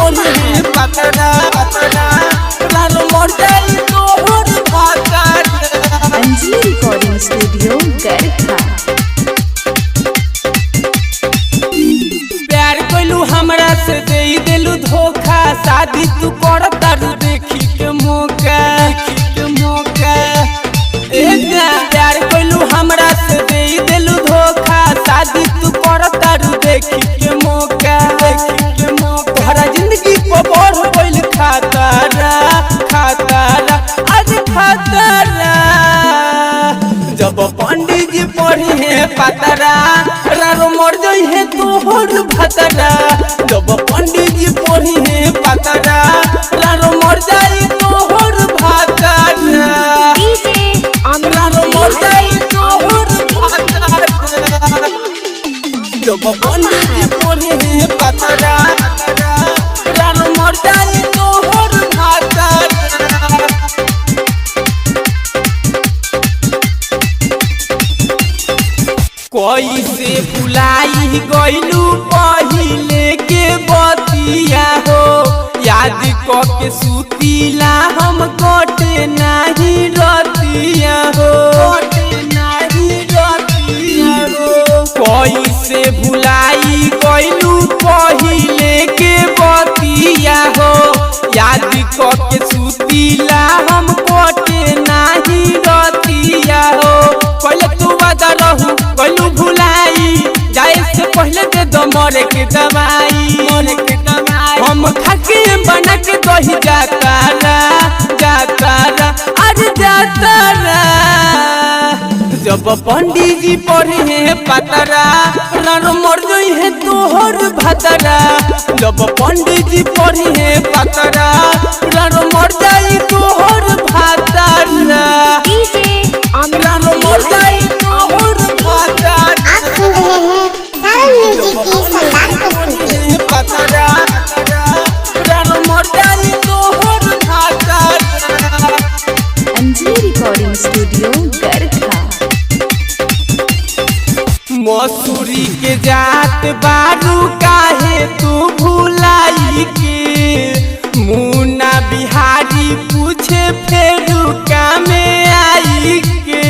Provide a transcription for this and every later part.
पढ़े पतरा रानो मर जाई तोहर भातारा। अंजीर रिकॉर्डिंग स्टूडियो गरखा। प्यार कइलू हमरा से दे देलू धोखा, शादी तू कर तारू देखी के मौका प्यार कइलू हमरा से दे देलू धोखा, शादी तू कर तारू देखी के मौका तोहरा जिंदगी को बढ़ गइल खातारा आज खातारा। जब पंडित जी पढ़े पतरा रानो मर जाई है तोहर भातारा। जब पंडित जी पढ़े पतरा रानो मर जाई तोहर भातारा। रानो मर जाई तोहर भातारा। जब पंडित जी पढ़े पतरा रानो मर जाई तोहर भातारा। कोई से भुलाई गइलू पहिले के बतिया हो, याद क के सुतीला हम कटे नाही रतिया हो। कोई से भुलाई गइलू पहिले के बतिया हो, याद क के सुतीला हम कटे नाही रतिया हो। पहले तू वादा रहू गइलू भुलाई, जाए से पहले दे दो मरे के दवाई। हम खाके बना के दही जातारा आज जातारा। जब पंडित जी पढ़े पतरा रानो मर गई है तोहर भातारा। जब पंडित जी पढ़े पतरा रानो मर जाई तोहर भातारा। रानो मर जाई तोहर भातारा। पतरा रानो मर जाई तोहर भातारा। अंजीर रिकॉर्डिंग स्टूडियो गरखा। मसूरी के जात बारू काहे तू भुलाई के, मुन्ना बिहारी पूछे फेरू कामे आई के।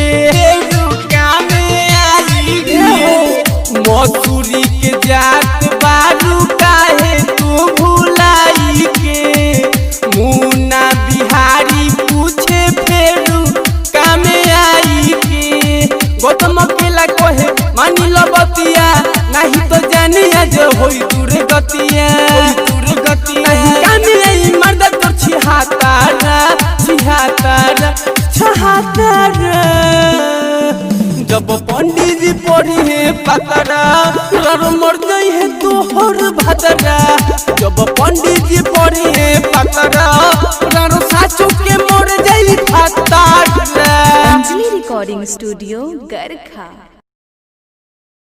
मसूरी के जात बारू काहे तू भुलाई के, मुन्ना बिहारी पूछे फेरू कामे आई के। गौतम अकेला कहे मानी लो बतिया, नहीं तो जानिया जो होई दूर गतिया। नहीं कामे आई मर्द तो छिहातारा। जब पंडित जी पढ़े पतरा रानो मर जाई है तोहर भातारा। जब पंडित जी पढ़े पतरा रानो साचो के मर जाई भातारा। अंजीर रिकॉर्डिंग स्टूडियो गरखा।